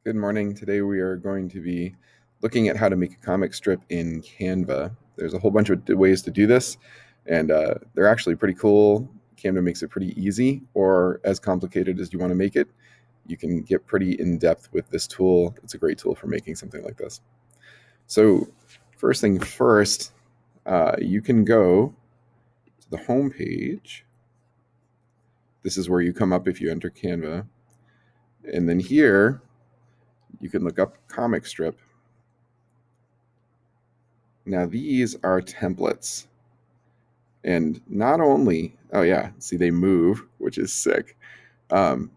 Good morning. Today we are going to be looking at how to make a comic strip in Canva. There's a whole bunch of ways to do this, and they're actually pretty cool. Canva makes it pretty easy, or as complicated as you want to make it. You can get pretty in-depth with this tool. It's a great tool for making something like this. So first thing first, you can go to the home page. This is where you come up if you enter Canva. And then here, you can look up comic strip. Now these are templates. And not only, oh yeah, see they move, which is sick. Um,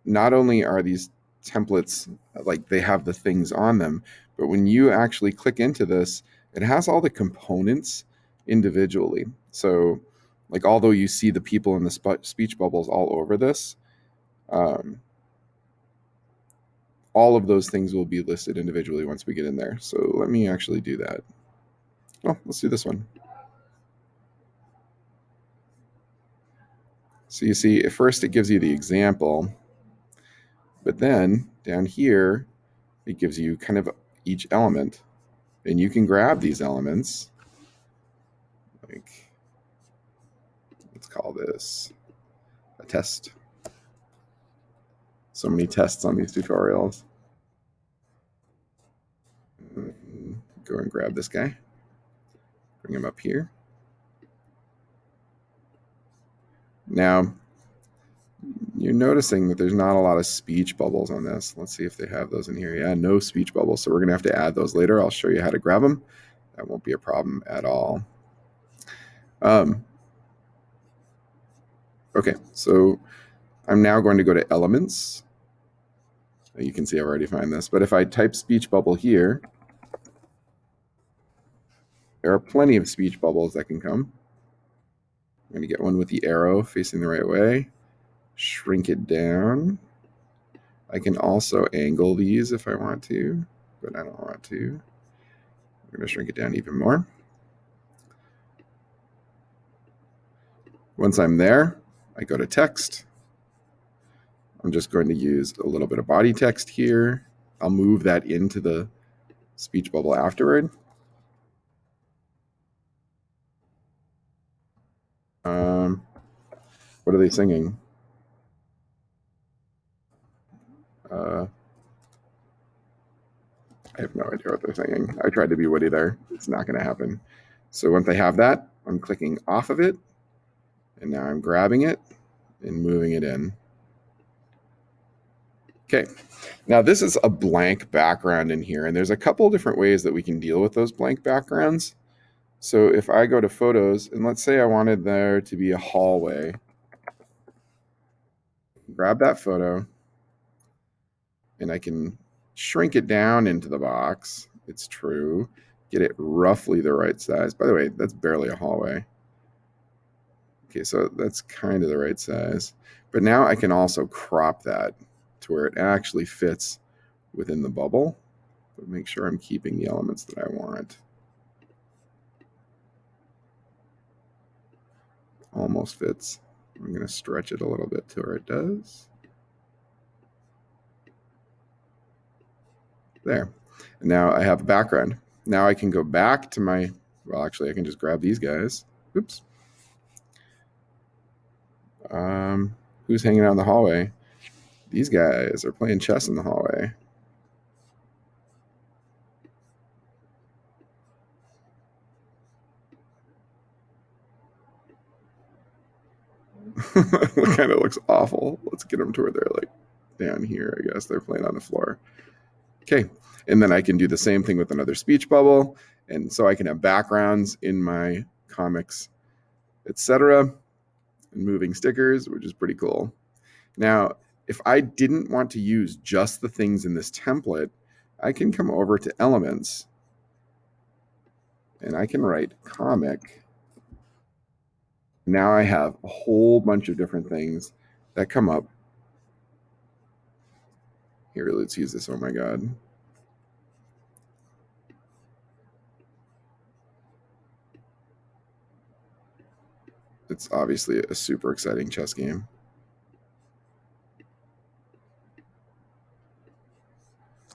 not only are these templates like they have the things on them, but when you actually click into this, it has all the components individually. So like although you see the people in the speech bubbles all over this, um, all of those things will be listed individually once we get in there. So let me actually do that. Oh, let's do this one. So you see, at first it gives you the example, but then down here, it gives you kind of each element. And you can grab these elements, like, let's call this a test. So many tests on these tutorials. Go and grab this guy, bring him up here. Now, you're noticing that there's not a lot of speech bubbles on this. Let's see if they have those in here. Yeah, no speech bubbles. So we're going to have to add those later. I'll show you how to grab them. That won't be a problem at all. Okay, so I'm now going to go to elements. You can see I've already found this. But if I type speech bubble here, there are plenty of speech bubbles that can come. I'm going to get one with the arrow facing the right way. Shrink it down. I can also angle these if I want to, but I don't want to. I'm going to shrink it down even more. Once I'm there, I go to text. I'm just going to use a little bit of body text here. I'll move that into the speech bubble afterward. What are they singing? I have no idea what they're singing. I tried to be witty there. It's not going to happen. So once I have that, I'm clicking off of it. And now I'm grabbing it and moving it in. Okay, now this is a blank background in here, and there's a couple different ways that we can deal with those blank backgrounds. So if I go to photos, and let's say I wanted there to be a hallway, grab that photo, and I can shrink it down into the box. It's true. Get it roughly the right size. By the way, that's barely a hallway. Okay, so that's kind of the right size. But now I can also crop that to where it actually fits within the bubble, but make sure I'm keeping the elements that I want. Almost fits. I'm going to stretch it a little bit to where it does. There. And now I have a background. Now I can go back to my, well, actually, I can just grab these guys. Oops. Who's hanging out in the hallway? These guys are playing chess in the hallway. It kind of looks awful. Let's get them to where they're like down here, I guess. They're playing on the floor. Okay, and then I can do the same thing with another speech bubble. And so I can have backgrounds in my comics, etc. And moving stickers, which is pretty cool. Now, if I didn't want to use just the things in this template, I can come over to elements and I can write comic. Now I have a whole bunch of different things that come up. Here, let's use this. Oh my God. It's obviously a super exciting chess game.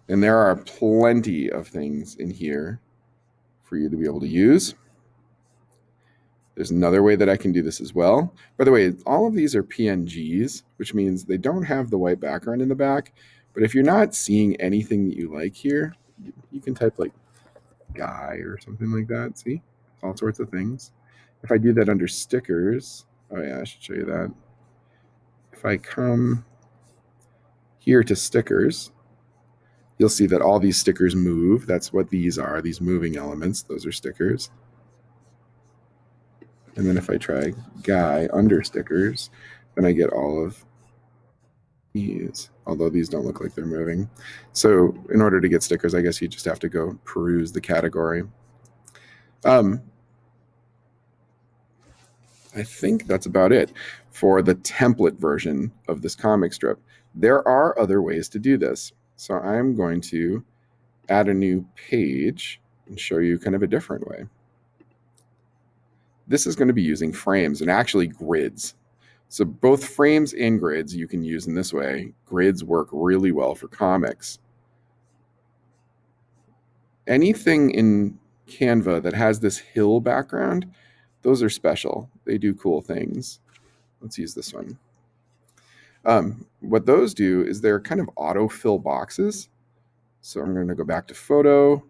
And there are plenty of things in here for you to be able to use. There's another way that I can do this as well. By the way, all of these are PNGs, which means they don't have the white background in the back. But if you're not seeing anything that you like here, you can type like guy or something like that. See? All sorts of things. If I do that under stickers, oh yeah, I should show you that. If I come here to stickers, you'll see that all these stickers move. That's what these are, these moving elements. Those are stickers. And then if I try guy under stickers, then I get all of these, although these don't look like they're moving. So in order to get stickers, I guess you just have to go peruse the category. I think that's about it for the template version of this comic strip. There are other ways to do this. So I'm going to add a new page and show you kind of a different way. This is going to be using frames and actually grids. So both frames and grids you can use in this way. Grids work really well for comics. Anything in Canva that has this hill background, those are special. They do cool things. Let's use this one. What those do is they're kind of autofill boxes. So I'm going to go back to photo.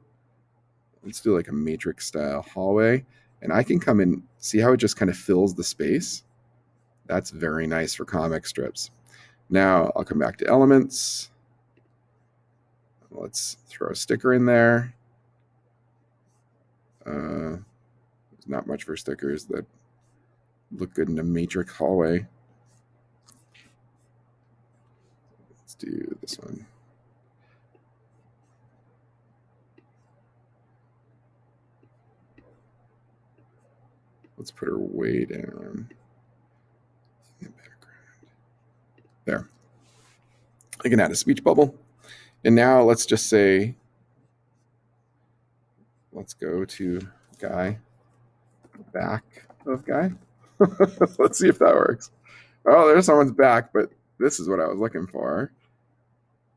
Let's do like a matrix style hallway. And I can come in, see how it just kind of fills the space? That's very nice for comic strips. Now I'll come back to elements. Let's throw a sticker in there. There's not much for stickers that look good in a matrix hallway. Let's do this one. Let's put her way down. There. I can add a speech bubble. And now let's just say, let's go to guy, back of guy. Let's see if that works. Oh, there's someone's back, but this is what I was looking for.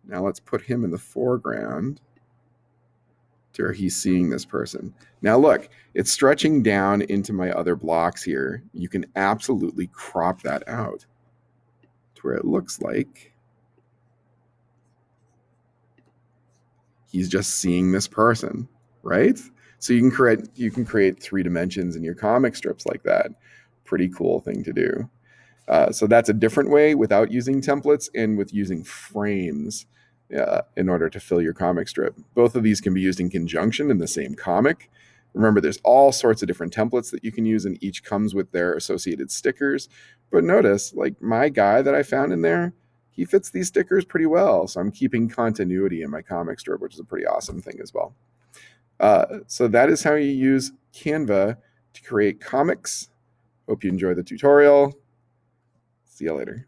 Now let's put him in the foreground to where he's seeing this person. Now look, it's stretching down into my other blocks here. You can absolutely crop that out to where it looks like he's just seeing this person, right? So you can create 3 dimensions in your comic strips like that. Pretty cool thing to do. So that's a different way without using templates and with using frames in order to fill your comic strip. Both of these can be used in conjunction in the same comic. Remember, there's all sorts of different templates that you can use, and each comes with their associated stickers. But notice, like my guy that I found in there, he fits these stickers pretty well. So I'm keeping continuity in my comic strip, which is a pretty awesome thing as well. So that is how you use Canva to create comics. Hope you enjoy the tutorial. See you later.